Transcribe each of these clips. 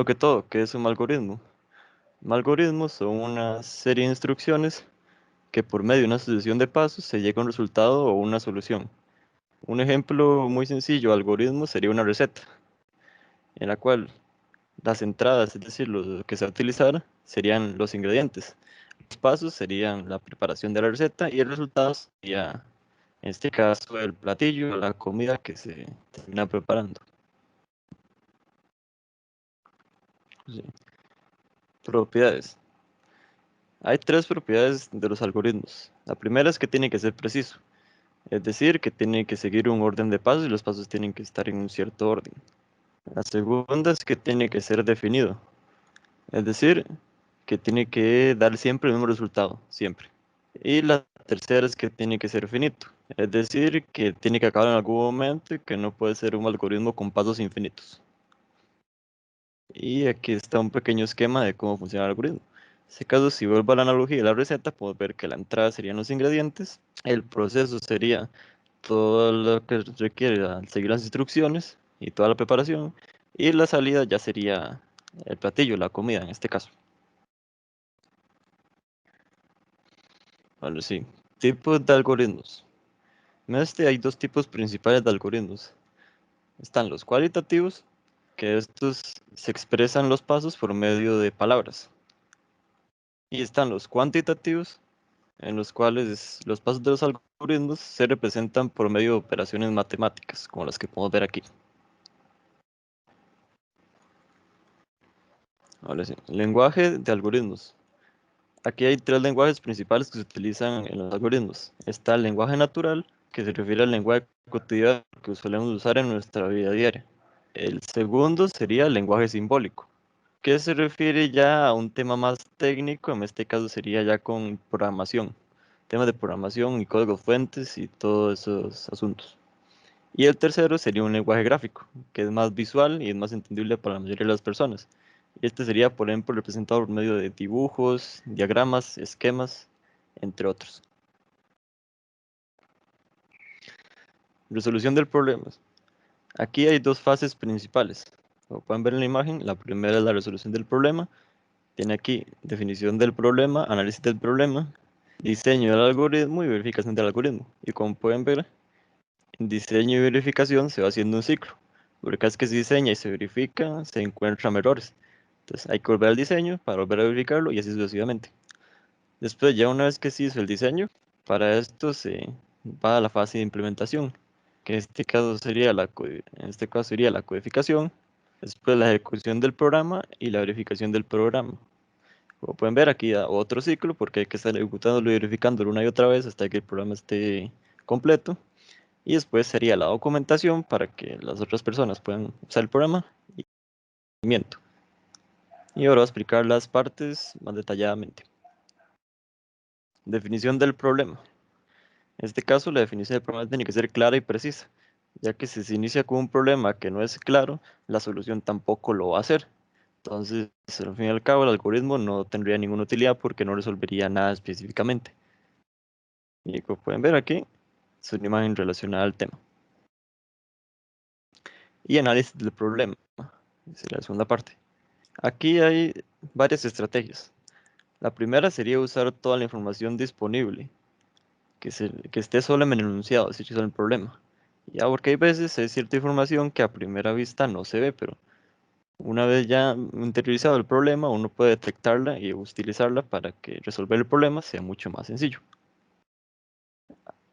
Primero que todo, ¿qué es un algoritmo? Un algoritmo son una serie de instrucciones que por medio de una sucesión de pasos se llega a un resultado o una solución. Un ejemplo muy sencillo de algoritmo sería una receta, en la cual las entradas, es decir, lo que se va a utilizar, serían los ingredientes. Los pasos serían la preparación de la receta y el resultado sería, en este caso, el platillo, la comida que se termina preparando. Sí. Propiedades. Hay tres propiedades de los algoritmos. La primera es que tiene que ser preciso, es decir, que tiene que seguir un orden de pasos y los pasos tienen que estar en un cierto orden. La segunda es que tiene que ser definido, es decir, que tiene que dar siempre el mismo resultado, siempre. Y la tercera es que tiene que ser finito, es decir, que tiene que acabar en algún momento y que no puede ser un algoritmo con pasos infinitos. Y aquí está un pequeño esquema de cómo funciona el algoritmo. En este caso, si vuelvo a la analogía de la receta, podemos ver que la entrada serían los ingredientes, el proceso sería todo lo que requiere seguir las instrucciones y toda la preparación, y la salida ya sería el platillo, la comida en este caso. Bueno, sí. Tipos de algoritmos. En este hay dos tipos principales de algoritmos. Están los cualitativos, que estos se expresan los pasos por medio de palabras. Y están los cuantitativos, en los cuales los pasos de los algoritmos se representan por medio de operaciones matemáticas, como las que podemos ver aquí. Ahora sí, lenguaje de algoritmos. Aquí hay tres lenguajes principales que se utilizan en los algoritmos. Está el lenguaje natural, que se refiere al lenguaje cotidiano que solemos usar en nuestra vida diaria. El segundo sería el lenguaje simbólico, que se refiere ya a un tema más técnico, en este caso sería ya con programación, temas de programación y códigos fuentes y todos esos asuntos. Y el tercero sería un lenguaje gráfico, que es más visual y es más entendible para la mayoría de las personas. Y este sería, por ejemplo, representado por medio de dibujos, diagramas, esquemas, entre otros. Resolución del problema. Aquí hay dos fases principales. Como pueden ver en la imagen, la primera es la resolución del problema. Tiene aquí definición del problema, análisis del problema, diseño del algoritmo y verificación del algoritmo. Y como pueden ver, en diseño y verificación se va haciendo un ciclo. Porque cada vez que se diseña y se verifica, se encuentran errores. Entonces hay que volver al diseño para volver a verificarlo y así sucesivamente. Después, ya una vez que se hizo el diseño, para esto se va a la fase de implementación, que en este caso sería la codificación, después la ejecución del programa y la verificación del programa. Como pueden ver, aquí da otro ciclo porque hay que estar ejecutándolo y verificándolo una y otra vez hasta que el programa esté completo. Y después sería la documentación para que las otras personas puedan usar el programa y seguimiento. Y ahora voy a explicar las partes más detalladamente. Definición del problema. En este caso, la definición del problema tiene que ser clara y precisa, ya que si se inicia con un problema que no es claro, la solución tampoco lo va a hacer. Entonces, al fin y al cabo, el algoritmo no tendría ninguna utilidad porque no resolvería nada específicamente. Y como pueden ver aquí, es una imagen relacionada al tema. Y análisis del problema, sería la segunda parte. Aquí hay varias estrategias. La primera sería usar toda la información disponible, que esté solo en el enunciado, es decir, solo el problema. Ya, porque hay veces hay cierta información que a primera vista no se ve, pero una vez ya interiorizado el problema, uno puede detectarla y utilizarla para que resolver el problema sea mucho más sencillo.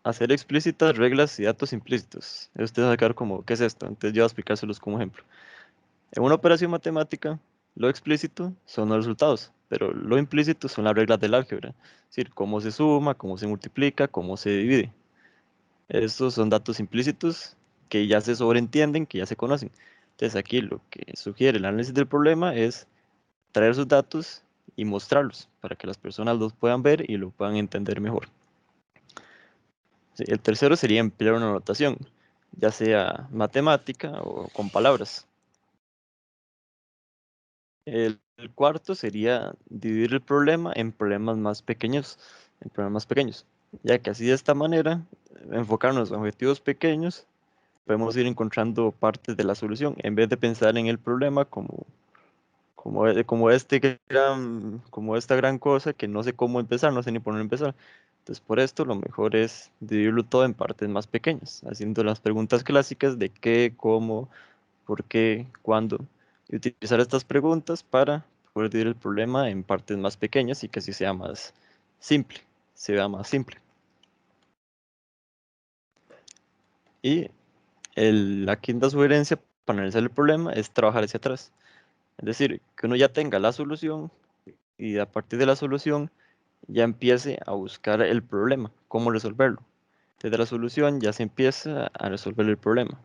Hacer explícitas reglas y datos implícitos. Ustedes van a quedar como, ¿qué es esto? Entonces yo voy a explicárselos como ejemplo. En una operación matemática, lo explícito son los resultados, pero lo implícito son las reglas del álgebra. Es decir, cómo se suma, cómo se multiplica, cómo se divide. Estos son datos implícitos que ya se sobreentienden, que ya se conocen. Entonces aquí lo que sugiere el análisis del problema es traer sus datos y mostrarlos para que las personas los puedan ver y lo puedan entender mejor. Sí, el tercero sería emplear una notación, ya sea matemática o con palabras. El cuarto sería dividir el problema en problemas más pequeños, ya que así de esta manera, enfocarnos en objetivos pequeños, podemos ir encontrando partes de la solución, en vez de pensar en el problema como como esta gran cosa que no sé cómo empezar, no sé ni por dónde empezar. Entonces, por esto, lo mejor es dividirlo todo en partes más pequeñas, haciendo las preguntas clásicas de qué, cómo, por qué, cuándo, y utilizar estas preguntas para poder dividir el problema en partes más pequeñas y que así sea más simple, se vea más simple. Y la quinta sugerencia para analizar el problema es trabajar hacia atrás. Es decir, que uno ya tenga la solución y a partir de la solución ya empiece a buscar el problema, cómo resolverlo. Desde la solución ya se empieza a resolver el problema.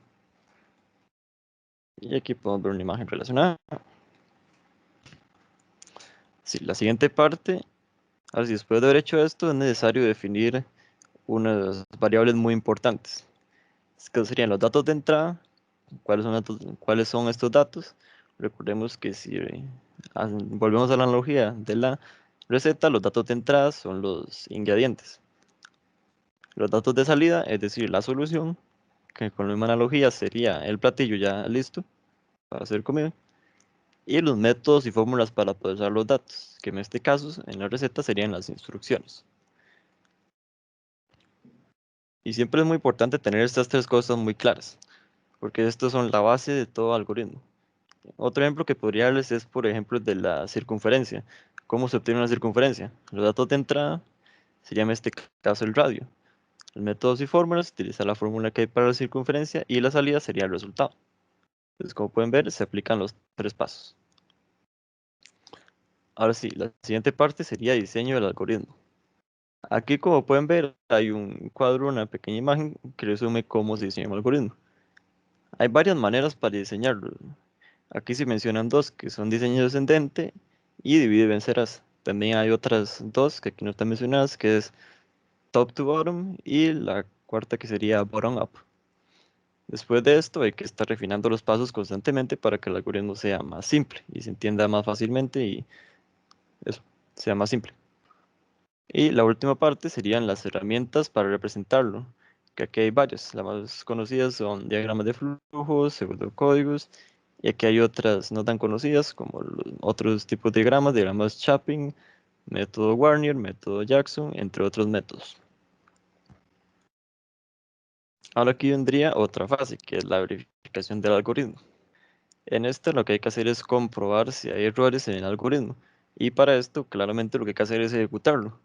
Y aquí podemos ver una imagen relacionada. Sí, la siguiente parte, ahora sí, después de haber hecho esto, es necesario definir unas variables muy importantes, que serían los datos de entrada. ¿Cuáles son estos datos? Recordemos que si volvemos a la analogía de la receta, los datos de entrada son los ingredientes. Los datos de salida, es decir, la solución, que con la misma analogía sería el platillo ya listo para ser comido. Y los métodos y fórmulas para procesar los datos, que en este caso, en la receta, serían las instrucciones. Y siempre es muy importante tener estas tres cosas muy claras, porque estos son la base de todo algoritmo. Otro ejemplo que podría darles es, por ejemplo, de la circunferencia. ¿Cómo se obtiene una circunferencia? Los datos de entrada serían en este caso el radio. Los métodos y fórmulas, utilizar la fórmula que hay para la circunferencia y la salida sería el resultado. Entonces, como pueden ver, se aplican los tres pasos. Ahora sí, la siguiente parte sería diseño del algoritmo. Aquí, como pueden ver, hay un cuadro, una pequeña imagen que resume cómo se diseña un algoritmo. Hay varias maneras para diseñarlo. Aquí se mencionan dos, que son diseño descendente y divide y vencerás. También hay otras dos que aquí no están mencionadas, que es top to bottom y la cuarta que sería bottom up. Después de esto hay que estar refinando los pasos constantemente para que el algoritmo sea más simple y se entienda más fácilmente y eso, sea más simple. Y la última parte serían las herramientas para representarlo, que aquí hay varias. Las más conocidas son diagramas de flujos, pseudocódigos, y aquí hay otras no tan conocidas como los otros tipos de diagramas Chapin, método Warnier, método Jackson, entre otros métodos. Ahora aquí vendría otra fase, que es la verificación del algoritmo. En esta lo que hay que hacer es comprobar si hay errores en el algoritmo, y para esto claramente lo que hay que hacer es ejecutarlo.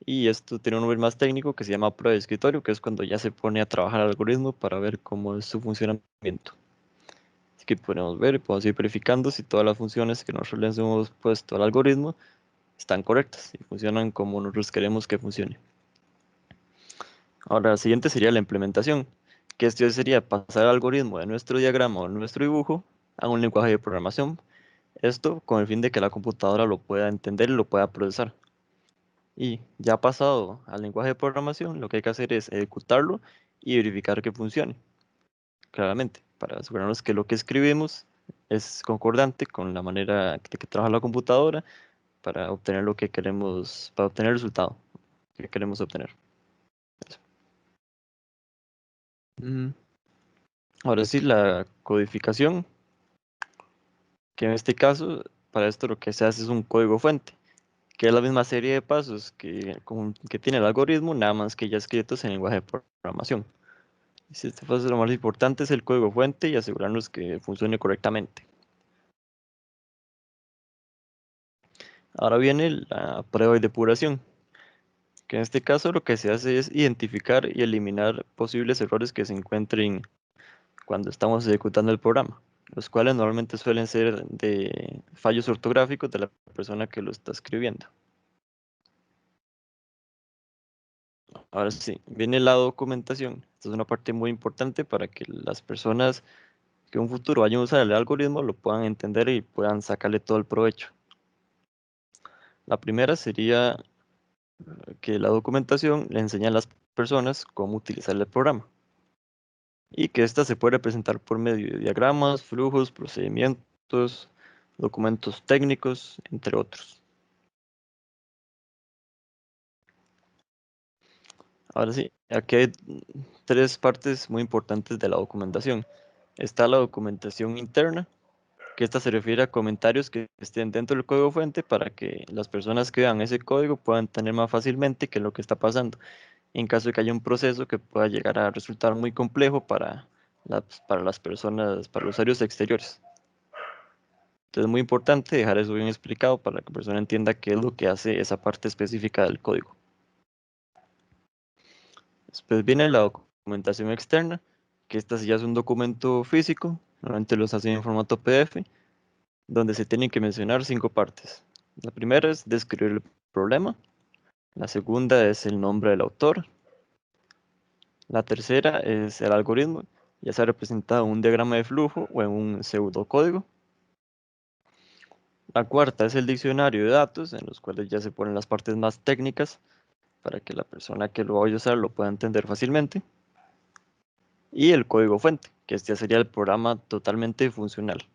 Y esto tiene un nombre más técnico que se llama prueba de escritorio, que es cuando ya se pone a trabajar el algoritmo para ver cómo es su funcionamiento. Así que podemos ver y podemos ir verificando si todas las funciones que nosotros les hemos puesto al algoritmo están correctas y funcionan como nosotros queremos que funcione. Ahora, la siguiente sería la implementación, que esto ya sería pasar el algoritmo de nuestro diagrama o nuestro dibujo a un lenguaje de programación. Esto con el fin de que la computadora lo pueda entender y lo pueda procesar. Y ya pasado al lenguaje de programación, lo que hay que hacer es ejecutarlo y verificar que funcione, claramente, para asegurarnos que lo que escribimos es concordante con la manera de que trabaja la computadora para obtener lo que queremos, para obtener el resultado que queremos obtener. Eso. Mm, Ahora sí, la codificación, que en este caso, para esto lo que se hace es un código fuente, que es la misma serie de pasos que tiene el algoritmo, nada más que ya escritos en lenguaje de programación. Si este paso lo más importante es el código fuente y asegurarnos que funcione correctamente. Ahora viene la prueba y depuración, que en este caso lo que se hace es identificar y eliminar posibles errores que se encuentren cuando estamos ejecutando el programa, los cuales normalmente suelen ser de fallos ortográficos de la persona que lo está escribiendo. Ahora sí, viene la documentación. Esta es una parte muy importante para que las personas que en un futuro vayan a usar el algoritmo lo puedan entender y puedan sacarle todo el provecho. La primera sería que la documentación le enseña a las personas cómo utilizar el programa y que ésta se puede representar por medio de diagramas, flujos, procedimientos, documentos técnicos, entre otros. Ahora sí, aquí hay tres partes muy importantes de la documentación. Está la documentación interna, que esta se refiere a comentarios que estén dentro del código fuente para que las personas que vean ese código puedan entender más fácilmente qué es lo que está pasando, en caso de que haya un proceso que pueda llegar a resultar muy complejo para las personas, para los usuarios exteriores. Entonces es muy importante dejar eso bien explicado para que la persona entienda qué es lo que hace esa parte específica del código. Después viene la documentación externa, que esta sí ya es un documento físico, normalmente los hacen en formato PDF, donde se tienen que mencionar 5 partes. La primera es describir el problema, la segunda es el nombre del autor, la tercera es el algoritmo, ya sea representado en un diagrama de flujo o en un pseudocódigo. La cuarta es el diccionario de datos, en los cuales ya se ponen las partes más técnicas para que la persona que lo vaya a usar lo pueda entender fácilmente. Y el código fuente, que este sería el programa totalmente funcional.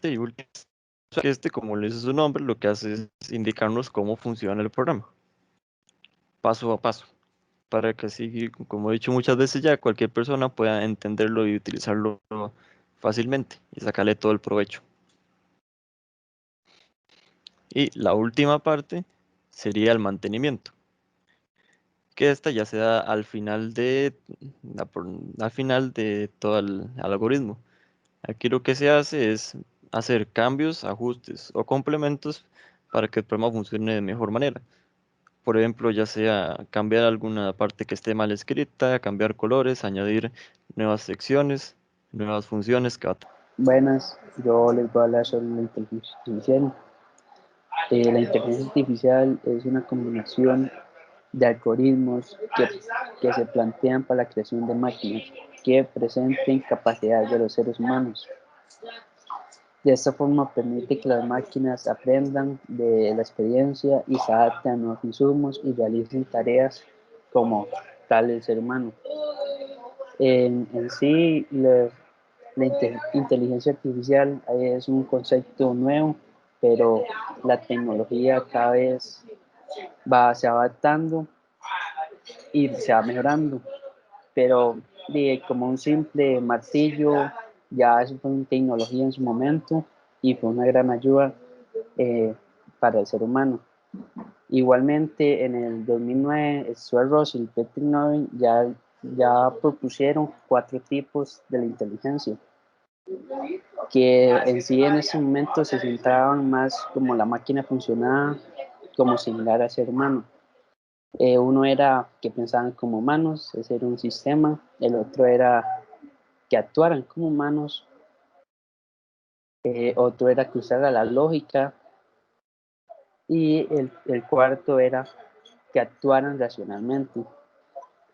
Y último, este, como le dice su nombre, lo que hace es indicarnos cómo funciona el programa, paso a paso, para que así, como he dicho muchas veces ya, cualquier persona pueda entenderlo y utilizarlo fácilmente y sacarle todo el provecho. Y la última parte sería el mantenimiento, que esta ya se da al final de todo el algoritmo. Aquí lo que se hace es hacer cambios, ajustes o complementos para que el programa funcione de mejor manera. Por ejemplo, ya sea cambiar alguna parte que esté mal escrita, cambiar colores, añadir nuevas secciones, nuevas funciones que va a Buenas, yo les voy a hablar sobre la inteligencia artificial. La inteligencia artificial es una combinación de algoritmos que se plantean para la creación de máquinas que presenten capacidades de los seres humanos. De esta forma permite que las máquinas aprendan de la experiencia y se adapten a nuevos insumos y realicen tareas como tal el ser humano. En sí, la inteligencia artificial es un concepto nuevo, pero la tecnología cada vez se va adaptando y se va mejorando. Pero como un simple martillo, ya eso fue una tecnología en su momento y fue una gran ayuda eh, para el ser humano. Igualmente, en el 2009, Stuart Russell y Patrick Nowell ya propusieron 4 tipos de la inteligencia, que en sí en ese momento se centraban más como la máquina funcionaba como similar al ser humano. Uno era que pensaban como humanos, ese era un sistema. El otro era que actuaran como humanos. Otro era que usara la lógica. Y el cuarto era que actuaran racionalmente.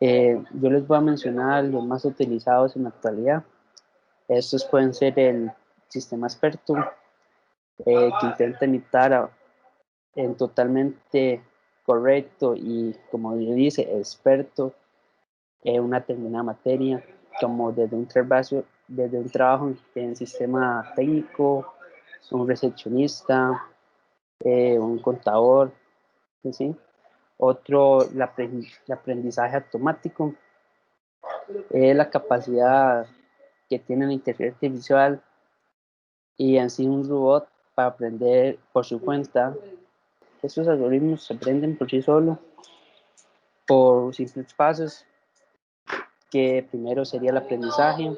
Yo les voy a mencionar los más utilizados en la actualidad. Estos pueden ser el sistema experto, que intenta imitar en totalmente correcto y, como dice, experto en una determinada materia, como desde un trabajo en sistema técnico, un recepcionista, un contador, ¿sí? Otro, el aprendizaje automático, es la capacidad que tiene la inteligencia artificial y en sí un robot para aprender por su cuenta. Estos algoritmos se aprenden por sí solos por simples pasos, que primero sería el aprendizaje,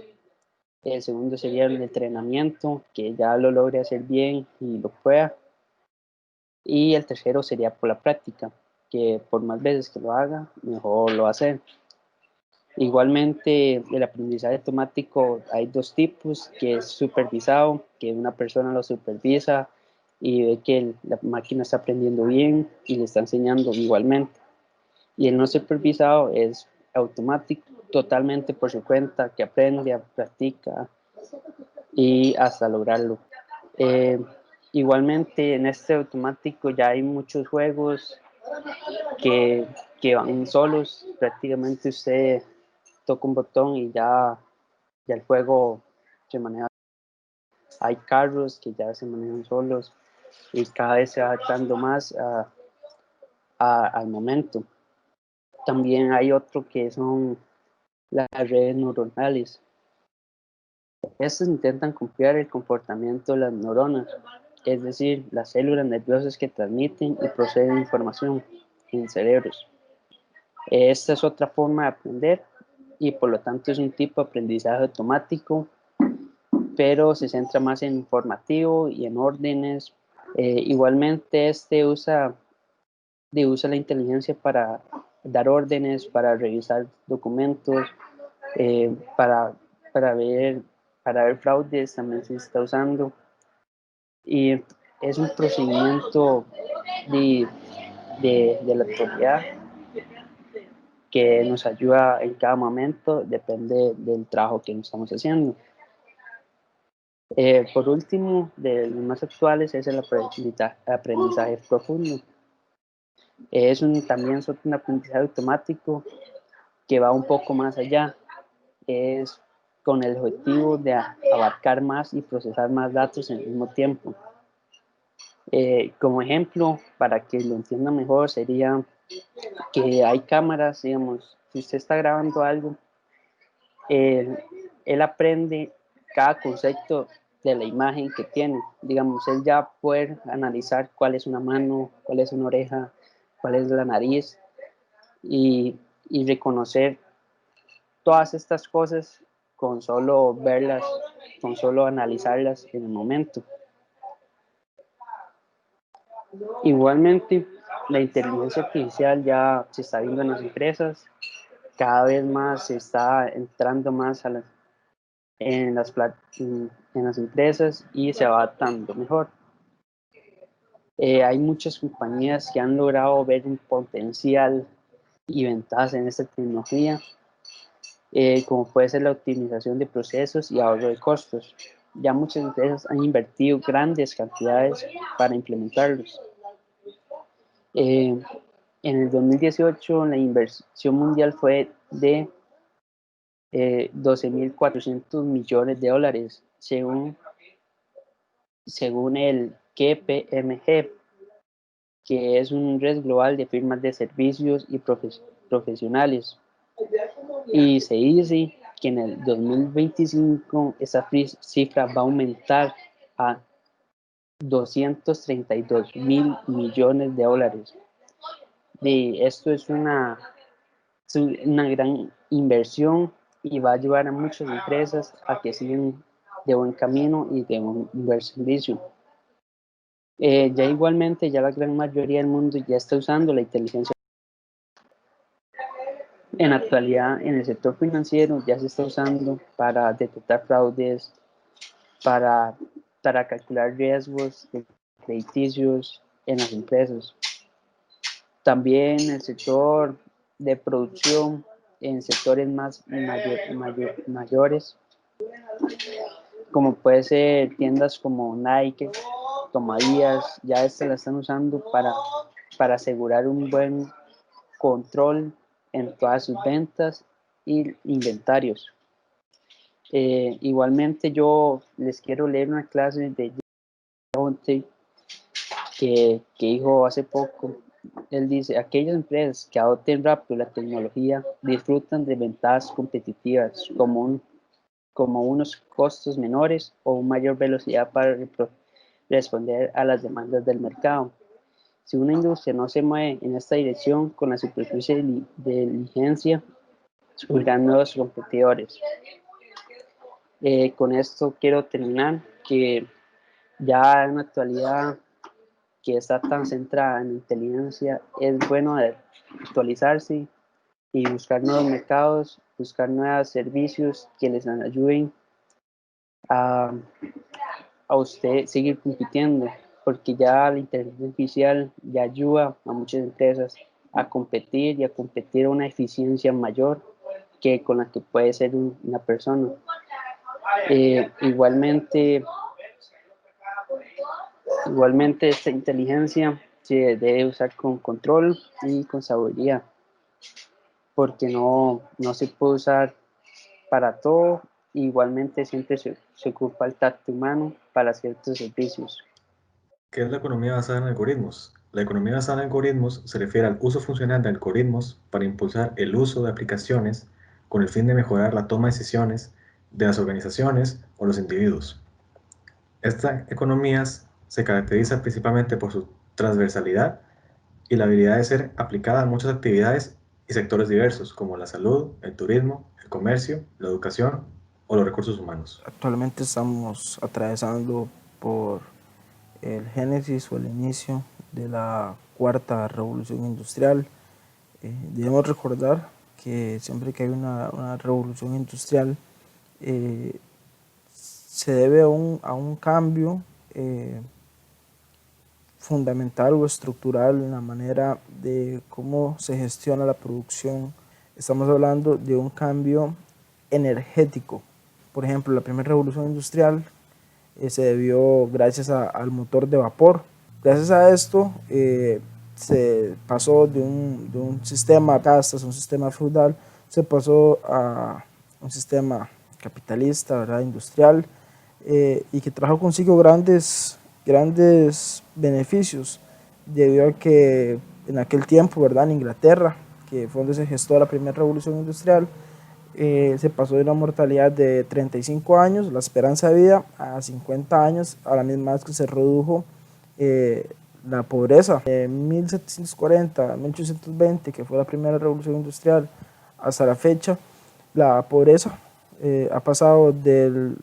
el segundo sería el entrenamiento, que ya lo logre hacer bien y lo pueda, y el tercero sería por la práctica, que por más veces que lo haga, mejor lo va a hacer. Igualmente, el aprendizaje automático hay 2 tipos, que es supervisado, que una persona lo supervisa y ve que la máquina está aprendiendo bien y le está enseñando igualmente. Y el no supervisado es automático, totalmente por su cuenta, que aprende, practica y hasta lograrlo. Eh, Igualmente, en este automático ya hay muchos juegos que, que van solos, prácticamente usted toca un botón y ya el juego se maneja. Hay carros que ya se manejan solos y cada vez se va adaptando más al momento. También hay otro que son las redes neuronales. Estas intentan copiar el comportamiento de las neuronas, es decir, las células nerviosas que transmiten y proceden información en cerebros. Esta es otra forma de aprender y por lo tanto es un tipo de aprendizaje automático, pero se centra más en informativo y en órdenes. Igualmente usa la inteligencia para dar órdenes, para revisar documentos, eh, para, para, ver, para ver fraudes también se está usando. Y es un procedimiento de, de la autoridad que nos ayuda en cada momento, depende del trabajo que estamos haciendo. Por último, de los más actuales es el aprendizaje profundo. También es un aprendizaje automático que va un poco más allá. Es con el objetivo de abarcar más y procesar más datos en el mismo tiempo. Como ejemplo, para que lo entienda mejor, sería que hay cámaras, digamos, si usted está grabando algo, él, él aprende cada concepto de la imagen que tiene. Digamos, él ya puede analizar cuál es una mano, cuál es una oreja, cuál es la nariz y reconocer todas estas cosas con solo verlas, con solo analizarlas en el momento. Igualmente, la inteligencia artificial ya se está viendo en las empresas, cada vez más se está entrando más en, en las empresas y se va adaptando mejor. Hay muchas compañías que han logrado ver un potencial y ventajas en esta tecnología, como puede ser la optimización de procesos y ahorro de costos. Ya muchas empresas han invertido grandes cantidades para implementarlos. En el 2018 la inversión mundial fue de 12.400 millones de dólares, según el KPMG, que es un red global de firmas de servicios y profesionales. Y se dice que en el 2025 esa cifra va a aumentar a 232 mil millones de dólares. Y esto es una gran inversión y va a ayudar a muchas empresas a que sigan de buen camino y de un buen servicio. Ya igualmente, ya la gran mayoría del mundo ya está usando la inteligencia. En la actualidad, en el sector financiero ya se está usando para detectar fraudes, para, para calcular riesgos crediticios en las empresas. También en el sector de producción, en sectores mayores, como puede ser tiendas como Nike, Tomadías, ya estas la están usando para asegurar un buen control en todas sus ventas y inventarios. Igualmente yo les quiero leer una clase de Jonte que dijo hace poco. Él dice, aquellas empresas que adopten rápido la tecnología disfrutan de ventajas competitivas como unos costos menores o una mayor velocidad para responder a las demandas del mercado. Si una industria no se mueve en esta dirección con la superficie de diligencia, surgirán nuevos competidores. Con esto quiero terminar, que ya en la actualidad que está tan centrada en inteligencia, es bueno actualizarse y buscar nuevos mercados, buscar nuevos servicios que les ayuden a, a usted seguir compitiendo, porque ya la inteligencia artificial ya ayuda a muchas empresas a competir y a competir a una eficiencia mayor que con la que puede ser una persona. Igualmente, esta inteligencia se debe usar con control y con sabiduría, porque no se puede usar para todo. Igualmente siempre se ocupa el tacto humano para ciertos servicios. ¿Qué es la economía basada en algoritmos? La economía basada en algoritmos se refiere al uso funcional de algoritmos para impulsar el uso de aplicaciones con el fin de mejorar la toma de decisiones de las organizaciones o los individuos. Estas economías se caracterizan principalmente por su transversalidad y la habilidad de ser aplicada a muchas actividades y sectores diversos, como la salud, el turismo, el comercio, la educación o los recursos humanos. Actualmente estamos atravesando por el génesis o el inicio de la cuarta revolución industrial. Debemos recordar que siempre que hay una revolución industrial se debe a un cambio fundamental o estructural en la manera de cómo se gestiona la producción. Estamos hablando de un cambio energético. Por ejemplo, la primera revolución industrial se debió gracias al motor de vapor. Gracias a esto se pasó de un sistema de castas, un sistema feudal, se pasó a un sistema capitalista, ¿verdad? Industrial, y que trajo consigo grandes beneficios, debido a que en aquel tiempo, ¿verdad? En Inglaterra, que fue donde se gestó la primera revolución industrial, se pasó de una mortalidad de 35 años, la esperanza de vida, a 50 años, a la misma vez que se redujo la pobreza. De 1740 a 1820, que fue la primera revolución industrial, hasta la fecha, la pobreza ha pasado del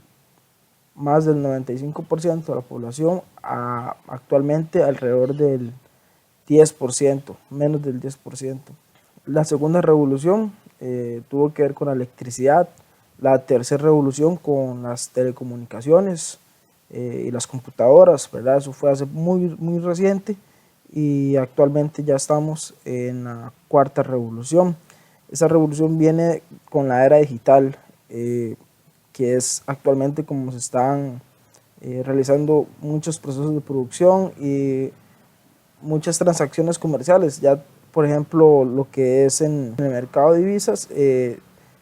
más del 95% de la población a actualmente alrededor del 10%, menos del 10%. La segunda revolución tuvo que ver con la electricidad, la tercera revolución con las telecomunicaciones y las computadoras, ¿verdad? Eso fue hace muy reciente, y actualmente ya estamos en la cuarta revolución. Esa revolución viene con la era digital, que es actualmente como se están realizando muchos procesos de producción y muchas transacciones comerciales. Ya, por ejemplo, lo que es en el mercado de divisas, se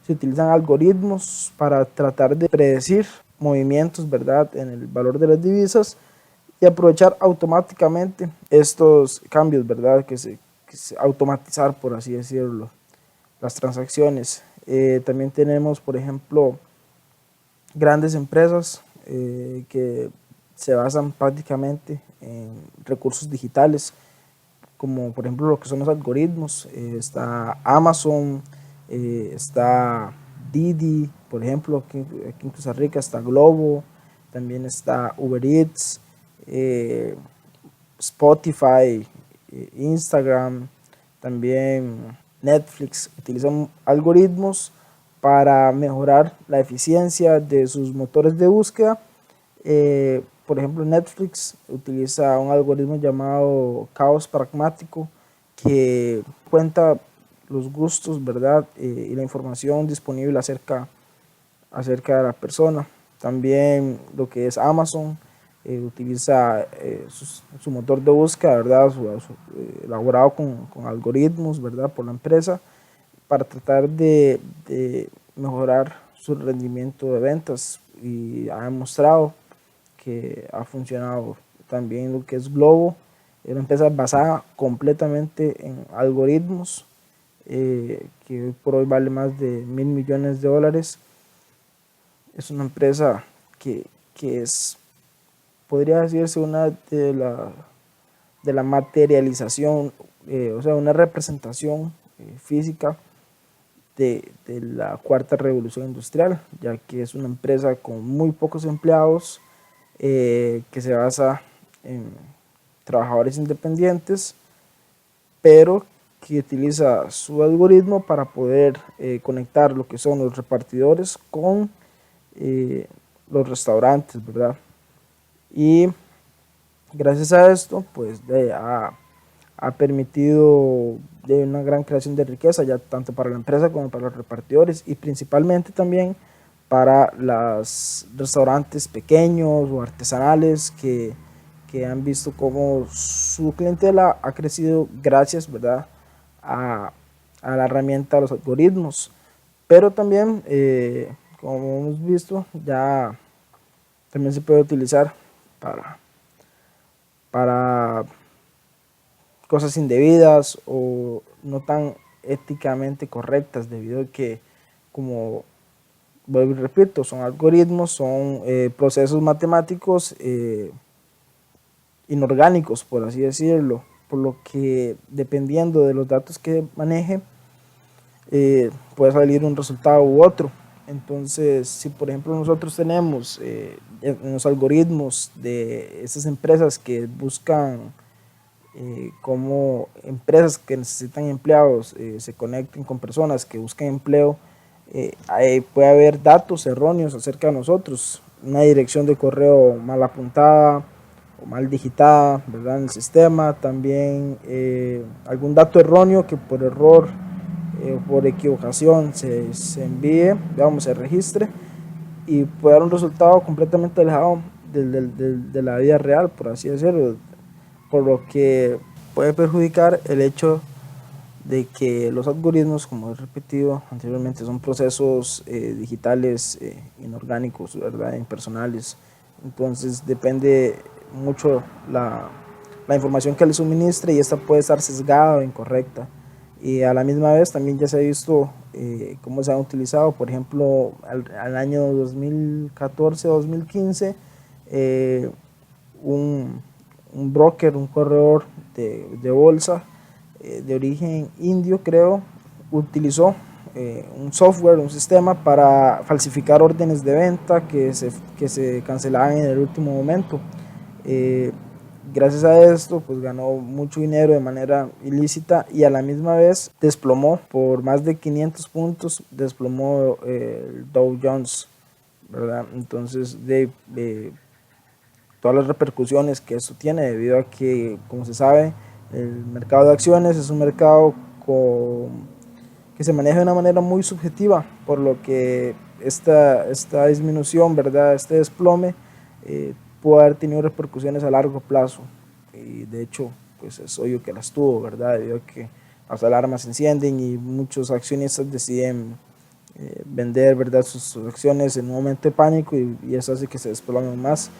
utilizan algoritmos para tratar de predecir movimientos, ¿verdad?, en el valor de las divisas, y aprovechar automáticamente estos cambios, ¿verdad?, que se automatizar, por así decirlo, las transacciones. También tenemos, por ejemplo, grandes empresas que se basan prácticamente en recursos digitales, como por ejemplo lo que son los algoritmos. Está Amazon, está Didi, por ejemplo, aquí en Costa Rica está Globo, también está Uber Eats, Spotify, Instagram, también Netflix. Utilizan algoritmos para mejorar la eficiencia de sus motores de búsqueda. Por ejemplo, Netflix utiliza un algoritmo llamado caos pragmático, que cuenta los gustos, ¿verdad?, y la información disponible acerca de la persona. También lo que es Amazon utiliza su motor de búsqueda, ¿verdad?, elaborado con algoritmos, ¿verdad?, por la empresa, para tratar de mejorar su rendimiento de ventas, y ha demostrado que ha funcionado. También lo que es Globo, es una empresa basada completamente en algoritmos, que hoy por hoy vale más de $1.000 millones. Es una empresa que es, podría decirse, una de la materialización, o sea, una representación física de la cuarta revolución industrial, ya que es una empresa con muy pocos empleados, que se basa en trabajadores independientes, pero que utiliza su algoritmo para poder conectar lo que son los repartidores con los restaurantes, ¿verdad? Y gracias a esto, pues ha permitido una gran creación de riqueza, ya tanto para la empresa como para los repartidores, y principalmente también para los restaurantes pequeños o artesanales que han visto cómo su clientela ha crecido gracias, ¿verdad?, a la herramienta de los algoritmos. Pero también, como hemos visto, ya también se puede utilizar para cosas indebidas o no tan éticamente correctas, debido a que como vuelvo y repito, son algoritmos, son procesos matemáticos inorgánicos, por así decirlo, por lo que dependiendo de los datos que maneje, puede salir un resultado u otro. Entonces, si por ejemplo nosotros tenemos en los algoritmos de esas empresas que buscan como empresas que necesitan empleados se conecten con personas que buscan empleo, puede haber datos erróneos acerca de nosotros, una dirección de correo mal apuntada o mal digitada, ¿verdad? En el sistema, también algún dato erróneo que por error por equivocación se envíe, digamos, se registre y puede dar un resultado completamente alejado de la vida real, por así decirlo, por lo que puede perjudicar el hecho de que los algoritmos, como he repetido anteriormente, son procesos digitales inorgánicos, ¿verdad? Impersonales. Entonces depende mucho la información que le suministre y esta puede estar sesgada o incorrecta. Y a la misma vez también ya se ha visto cómo se han utilizado, por ejemplo, al año 2014-2015, un broker, un corredor de bolsa de origen indio, creo, utilizó un software, un sistema para falsificar órdenes de venta que se cancelaban en el último momento. Gracias a esto, pues ganó mucho dinero de manera ilícita y a la misma vez desplomó por más de 500 puntos, desplomó el Dow Jones, ¿verdad? Entonces, todas las repercusiones que esto tiene debido a que, como se sabe, el mercado de acciones es un mercado que se maneja de una manera muy subjetiva, por lo que esta disminución, ¿verdad? Este desplome pudo haber tenido repercusiones a largo plazo y de hecho pues es obvio que las tuvo, ¿verdad? Debido a que las alarmas se encienden y muchos accionistas deciden vender, ¿verdad? Sus acciones en un momento de pánico y eso hace que se desplomen más.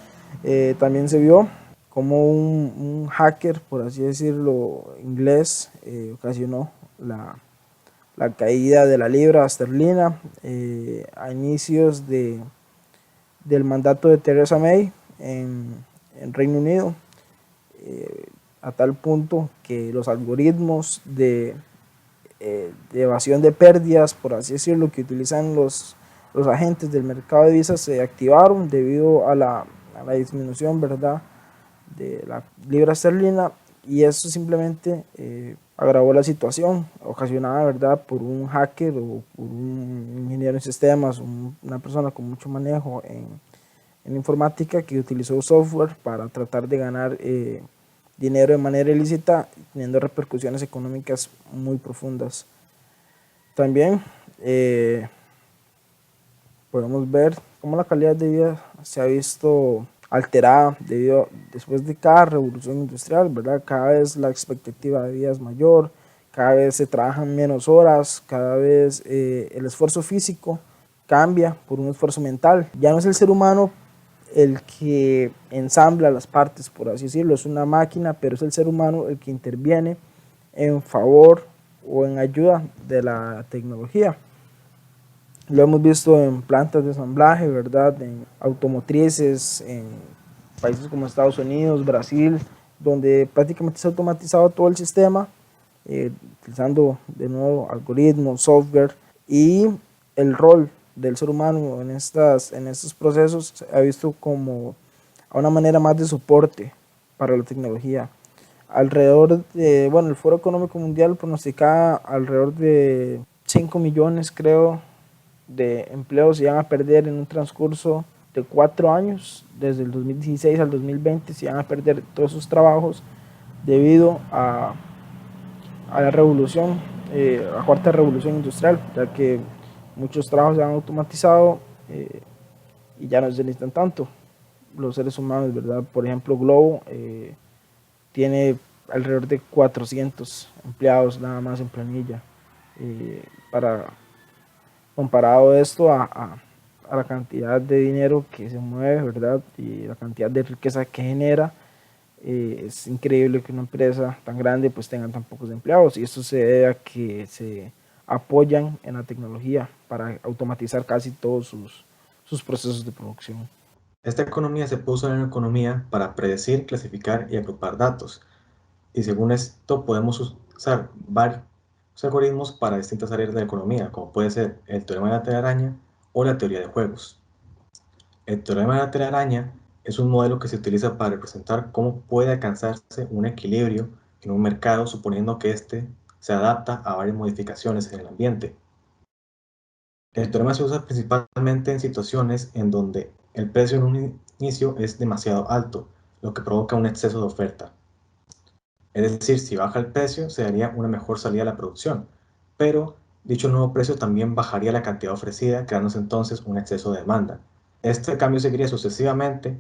También se vio como un hacker, por así decirlo, inglés, ocasionó la caída de la libra esterlina a inicios del mandato de Theresa May en Reino Unido, a tal punto que los algoritmos de evasión de pérdidas, por así decirlo, que utilizan los agentes del mercado de divisas se activaron debido a la disminución, ¿verdad?, de la libra esterlina, y eso simplemente agravó la situación ocasionada, ¿verdad?, por un hacker o por un ingeniero en sistemas, una persona con mucho manejo en informática que utilizó software para tratar de ganar dinero de manera ilícita, teniendo repercusiones económicas muy profundas. También podemos ver cómo la calidad de vida se ha visto alterada después de cada revolución industrial, ¿verdad? Cada vez la expectativa de vida es mayor, cada vez se trabajan menos horas, cada vez el esfuerzo físico cambia por un esfuerzo mental. Ya no es el ser humano el que ensambla las partes, por así decirlo, es una máquina, pero es el ser humano el que interviene en favor o en ayuda de la tecnología. Lo hemos visto en plantas de ensamblaje, ¿verdad?, en automotrices, en países como Estados Unidos, Brasil, donde prácticamente se ha automatizado todo el sistema, utilizando de nuevo algoritmos, software, y el rol del ser humano en estos procesos se ha visto como a una manera más de soporte para la tecnología. Alrededor de, bueno, el Foro Económico Mundial pronosticaba alrededor de 5 millones, creo, de empleos se iban a perder en un transcurso de 4 años, desde el 2016 al 2020 se iban a perder todos esos trabajos debido a la revolución, la cuarta revolución industrial, ya que muchos trabajos se han automatizado y ya no se necesitan tanto los seres humanos, ¿verdad? Por ejemplo, Globo tiene alrededor de 400 empleados nada más en planilla, para comparado esto a la cantidad de dinero que se mueve, ¿verdad? Y la cantidad de riqueza que genera. Es increíble que una empresa tan grande pues tenga tan pocos empleados, y esto se debe a que se apoyan en la tecnología para automatizar casi todos sus procesos de producción. Esta economía se puede usar en la economía para predecir, clasificar y agrupar datos. Y según esto podemos usar varios algoritmos para distintas áreas de la economía, como puede ser el teorema de la telaraña o la teoría de juegos. El teorema de la telaraña es un modelo que se utiliza para representar cómo puede alcanzarse un equilibrio en un mercado suponiendo que éste se adapta a varias modificaciones en el ambiente. El teorema se usa principalmente en situaciones en donde el precio en un inicio es demasiado alto, lo que provoca un exceso de oferta. Es decir, si baja el precio, se daría una mejor salida a la producción, pero dicho nuevo precio también bajaría la cantidad ofrecida, creándose entonces un exceso de demanda. Este cambio seguiría sucesivamente,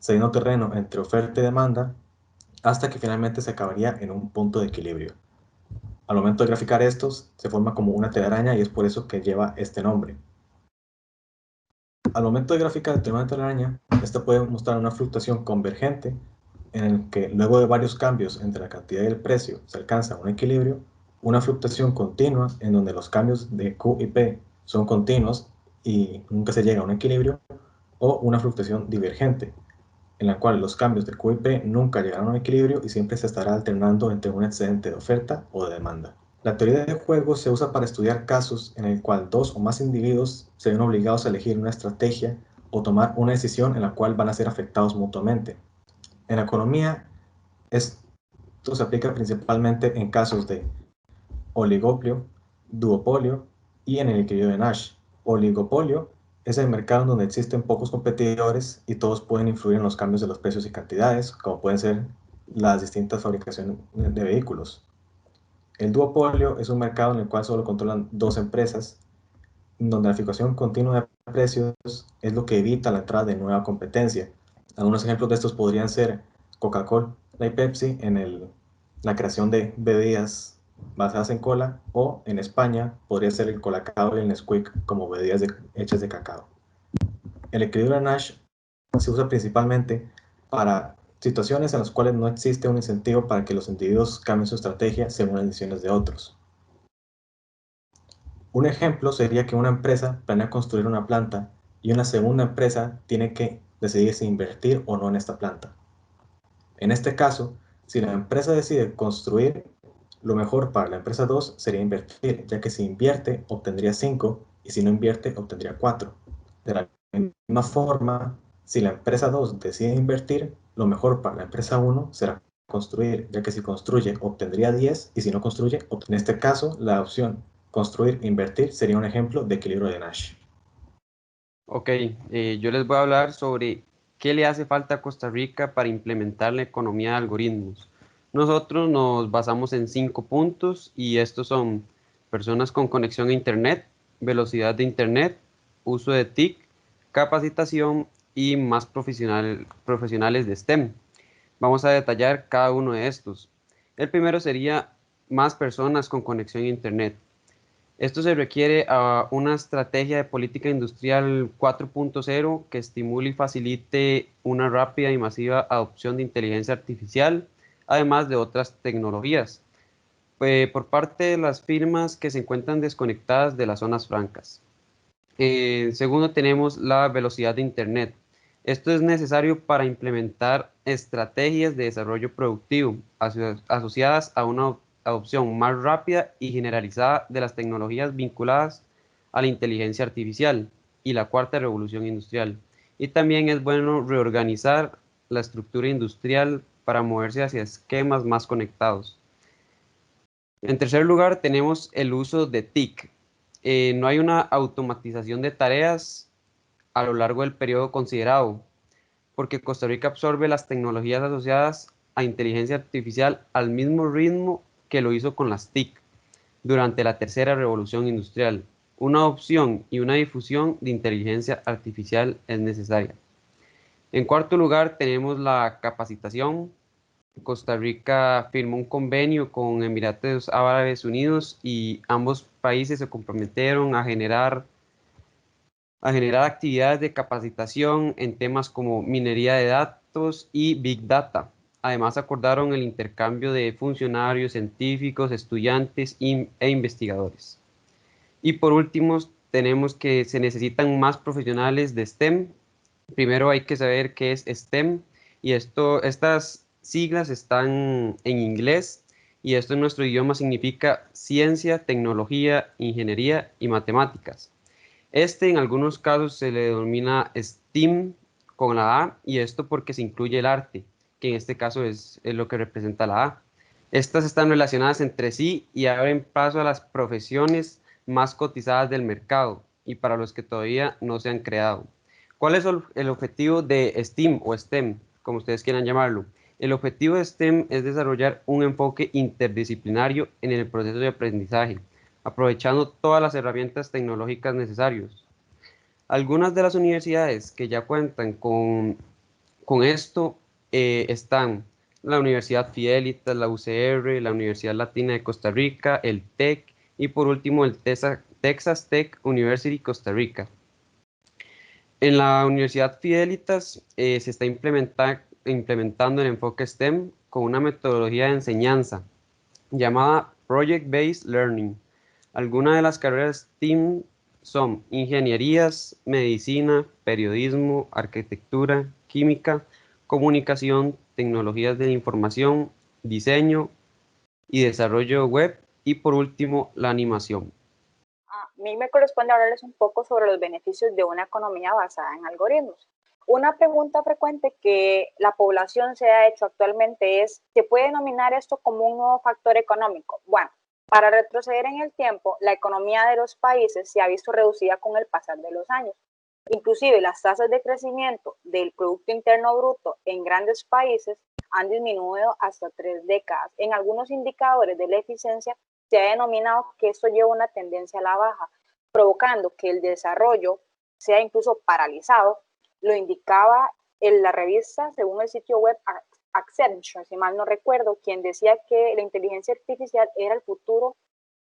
cediendo terreno entre oferta y demanda, hasta que finalmente se acabaría en un punto de equilibrio. Al momento de graficar estos, se forma como una telaraña y es por eso que lleva este nombre. Al momento de graficar el teorema de telaraña, esta puede mostrar una fluctuación convergente en el que luego de varios cambios entre la cantidad y el precio se alcanza un equilibrio, una fluctuación continua en donde los cambios de Q y P son continuos y nunca se llega a un equilibrio, o una fluctuación divergente, en la cual los cambios de Q y P nunca llegarán a un equilibrio y siempre se estará alternando entre un excedente de oferta o de demanda. La teoría de juegos se usa para estudiar casos en el cual dos o más individuos se ven obligados a elegir una estrategia o tomar una decisión en la cual van a ser afectados mutuamente. En la economía, esto se aplica principalmente en casos de oligopolio, duopolio y en el equilibrio de Nash. Oligopolio es el mercado donde existen pocos competidores y todos pueden influir en los cambios de los precios y cantidades, como pueden ser las distintas fabricaciones de vehículos. El duopolio es un mercado en el cual solo controlan dos empresas, donde la fluctuación continua de precios es lo que evita la entrada de nueva competencia. Algunos ejemplos de estos podrían ser Coca-Cola y Pepsi en la creación de bebidas basadas en cola, o en España podría ser el Colacao y el Nesquik como bebidas hechas de cacao. El equilibrio de Nash se usa principalmente para situaciones en las cuales no existe un incentivo para que los individuos cambien su estrategia según las decisiones de otros. Un ejemplo sería que una empresa planea construir una planta y una segunda empresa tiene que decidir si invertir o no en esta planta. En este caso, si la empresa decide construir, lo mejor para la empresa 2 sería invertir, ya que si invierte obtendría 5 y si no invierte obtendría 4. De la misma forma, si la empresa 2 decide invertir, lo mejor para la empresa 1 será construir, ya que si construye obtendría 10 y si no construye, en este caso la opción construir e invertir sería un ejemplo de equilibrio de Nash. Ok, yo les voy a hablar sobre qué le hace falta a Costa Rica para implementar la economía de algoritmos. Nosotros nos basamos en 5 puntos y estos son personas con conexión a Internet, velocidad de Internet, uso de TIC, capacitación y más profesionales de STEM. Vamos a detallar cada uno de estos. El primero sería más personas con conexión a Internet. Esto se requiere a una estrategia de política industrial 4.0 que estimule y facilite una rápida y masiva adopción de inteligencia artificial, además de otras tecnologías, por parte de las firmas que se encuentran desconectadas de las zonas francas. Segundo, tenemos la velocidad de Internet. Esto es necesario para implementar estrategias de desarrollo productivo asociadas a una adopción más rápida y generalizada de las tecnologías vinculadas a la inteligencia artificial y la cuarta revolución industrial. Y también es bueno reorganizar la estructura industrial para moverse hacia esquemas más conectados. En tercer lugar, tenemos el uso de TIC. No hay una automatización de tareas a lo largo del periodo considerado, porque Costa Rica absorbe las tecnologías asociadas a inteligencia artificial al mismo ritmo que lo hizo con las TIC durante la tercera revolución industrial. Una adopción y una difusión de inteligencia artificial es necesaria. En cuarto lugar, tenemos la capacitación. Costa Rica firmó un convenio con Emiratos Árabes Unidos y ambos países se comprometieron a generar actividades de capacitación en temas como minería de datos y Big Data. Además, acordaron el intercambio de funcionarios, científicos, estudiantes e investigadores. Y por último, tenemos que se necesitan más profesionales de STEM. Primero hay que saber qué es STEM y estas siglas están en inglés y esto en nuestro idioma significa ciencia, tecnología, ingeniería y matemáticas. En algunos casos se le denomina STEAM con la A y esto porque se incluye el arte, que en este caso es lo que representa la A. Estas están relacionadas entre sí y abren paso a las profesiones más cotizadas del mercado y para los que todavía no se han creado. ¿Cuál es el objetivo de STEAM o STEM, como ustedes quieran llamarlo? El objetivo de STEM es desarrollar un enfoque interdisciplinario en el proceso de aprendizaje, aprovechando todas las herramientas tecnológicas necesarias. Algunas de las universidades que ya cuentan con esto están la Universidad Fidelitas, la UCR, la Universidad Latina de Costa Rica, el TEC y por último el Texas Tech University Costa Rica. En la Universidad Fidelitas se está implementando el enfoque STEM con una metodología de enseñanza llamada Project Based Learning. Algunas de las carreras STEAM son ingenierías, medicina, periodismo, arquitectura, química, comunicación, tecnologías de la información, diseño y desarrollo web y por último la animación. A mí me corresponde hablarles un poco sobre los beneficios de una economía basada en algoritmos. Una pregunta frecuente que la población se ha hecho actualmente es, ¿se puede denominar esto como un nuevo factor económico? Bueno, para retroceder en el tiempo, la economía de los países se ha visto reducida con el pasar de los años. Inclusive las tasas de crecimiento del Producto Interno Bruto en grandes países han disminuido hasta 3 décadas. En algunos indicadores de la eficiencia se ha denominado que esto lleva una tendencia a la baja, provocando que el desarrollo sea incluso paralizado. Lo indicaba en la revista, según el sitio web Accenture, si mal no recuerdo, quien decía que la inteligencia artificial era el futuro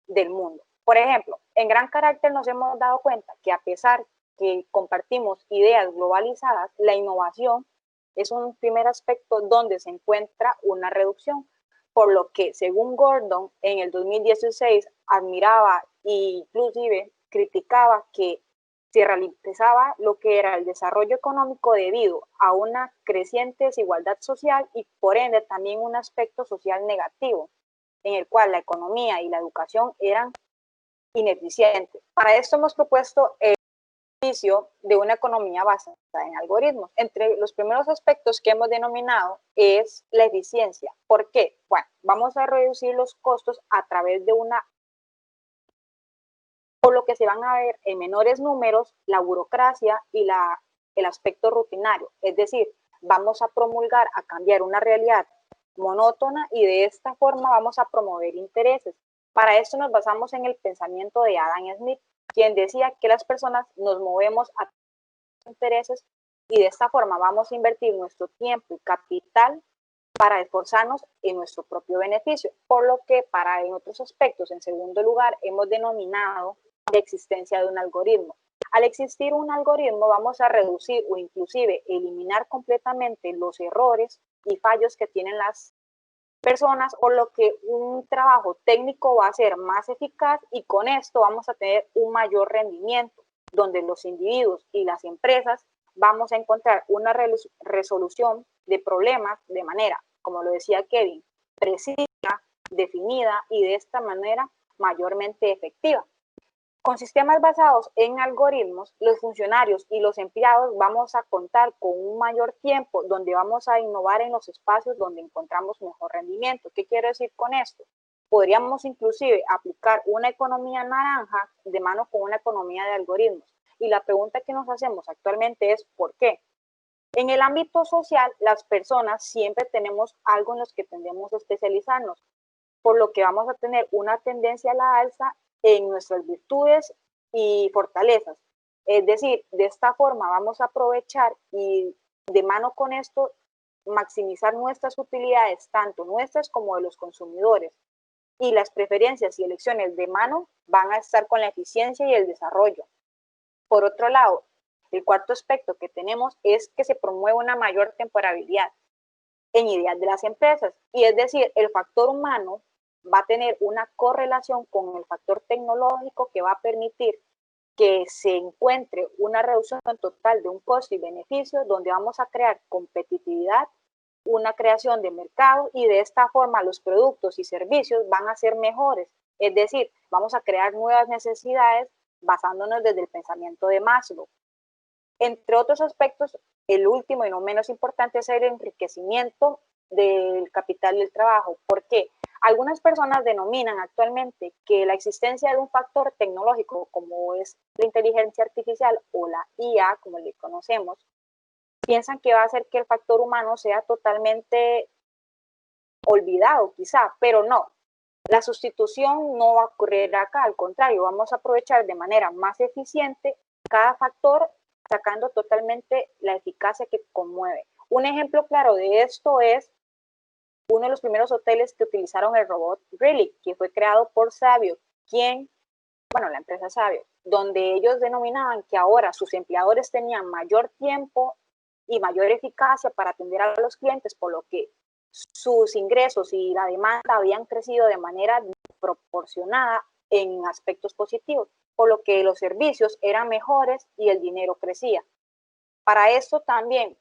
del mundo. Por ejemplo, en Gran Carácter nos hemos dado cuenta que a pesar que compartimos ideas globalizadas, la innovación es un primer aspecto donde se encuentra una reducción, por lo que, según Gordon, en el 2016 admiraba e inclusive criticaba que se realizaba lo que era el desarrollo económico debido a una creciente desigualdad social y por ende también un aspecto social negativo, en el cual la economía y la educación eran ineficientes. Para esto hemos propuesto el beneficio de una economía basada en algoritmos. Entre los primeros aspectos que hemos denominado es la eficiencia. ¿Por qué? Bueno, vamos a reducir los costos a través de una, por lo que se van a ver en menores números la burocracia y el aspecto rutinario. Es decir, vamos a promulgar, a cambiar una realidad monótona y de esta forma vamos a promover intereses. Para esto nos basamos en el pensamiento de Adam Smith, quien decía que las personas nos movemos a intereses y de esta forma vamos a invertir nuestro tiempo y capital para esforzarnos en nuestro propio beneficio, por lo que para en otros aspectos, en segundo lugar, hemos denominado la existencia de un algoritmo. Al existir un algoritmo vamos a reducir o inclusive eliminar completamente los errores y fallos que tienen las personas, por lo que un trabajo técnico va a ser más eficaz y con esto vamos a tener un mayor rendimiento, donde los individuos y las empresas vamos a encontrar una resolución de problemas de manera, como lo decía Kevin, precisa, definida y de esta manera mayormente efectiva. Con sistemas basados en algoritmos, los funcionarios y los empleados vamos a contar con un mayor tiempo donde vamos a innovar en los espacios donde encontramos mejor rendimiento. ¿Qué quiero decir con esto? Podríamos inclusive aplicar una economía naranja de mano con una economía de algoritmos. Y la pregunta que nos hacemos actualmente es ¿por qué? En el ámbito social, las personas siempre tenemos algo en los que tendemos a especializarnos, por lo que vamos a tener una tendencia a la alza en nuestras virtudes y fortalezas. Es decir, de esta forma vamos a aprovechar y de mano con esto maximizar nuestras utilidades, tanto nuestras como de los consumidores. Y las preferencias y elecciones de mano van a estar con la eficiencia y el desarrollo. Por otro lado, el cuarto aspecto que tenemos es que se promueve una mayor temporalidad en ideas de las empresas. Y es decir, el factor humano va a tener una correlación con el factor tecnológico que va a permitir que se encuentre una reducción total de un costo y beneficio, donde vamos a crear competitividad, una creación de mercado, y de esta forma los productos y servicios van a ser mejores. Es decir, vamos a crear nuevas necesidades basándonos desde el pensamiento de Maslow. Entre otros aspectos, el último y no menos importante es el enriquecimiento del capital del trabajo. ¿Por qué? Algunas personas denominan actualmente que la existencia de un factor tecnológico como es la inteligencia artificial o la IA, como le conocemos, piensan que va a hacer que el factor humano sea totalmente olvidado quizá, pero no. La sustitución no va a ocurrir acá, al contrario, vamos a aprovechar de manera más eficiente cada factor, sacando totalmente la eficacia que conmueve. Un ejemplo claro de esto es uno de los primeros hoteles que utilizaron el robot Relic, que fue creado por Sabio, la empresa Sabio, donde ellos denominaban que ahora sus empleadores tenían mayor tiempo y mayor eficacia para atender a los clientes, por lo que sus ingresos y la demanda habían crecido de manera proporcionada en aspectos positivos, por lo que los servicios eran mejores y el dinero crecía. Para esto también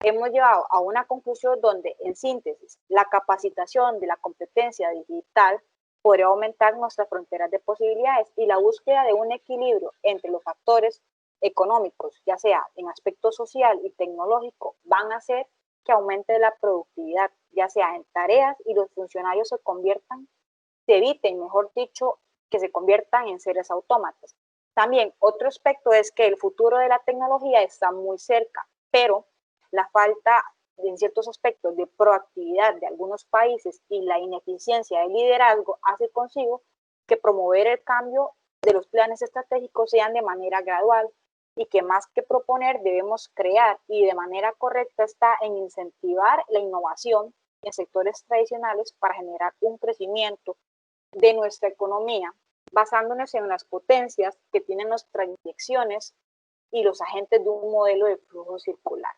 hemos llegado a una conclusión donde, en síntesis, la capacitación de la competencia digital podría aumentar nuestras fronteras de posibilidades, y la búsqueda de un equilibrio entre los factores económicos, ya sea en aspecto social y tecnológico, van a hacer que aumente la productividad, ya sea en tareas, y los funcionarios se eviten, mejor dicho, que se conviertan en seres autómatas. También otro aspecto es que el futuro de la tecnología está muy cerca, pero la falta en ciertos aspectos de proactividad de algunos países y la ineficiencia del liderazgo hace consigo que promover el cambio de los planes estratégicos sean de manera gradual, y que más que proponer debemos crear, y de manera correcta está en incentivar la innovación en sectores tradicionales para generar un crecimiento de nuestra economía, basándonos en las potencias que tienen nuestras inyecciones y los agentes de un modelo de flujo circular.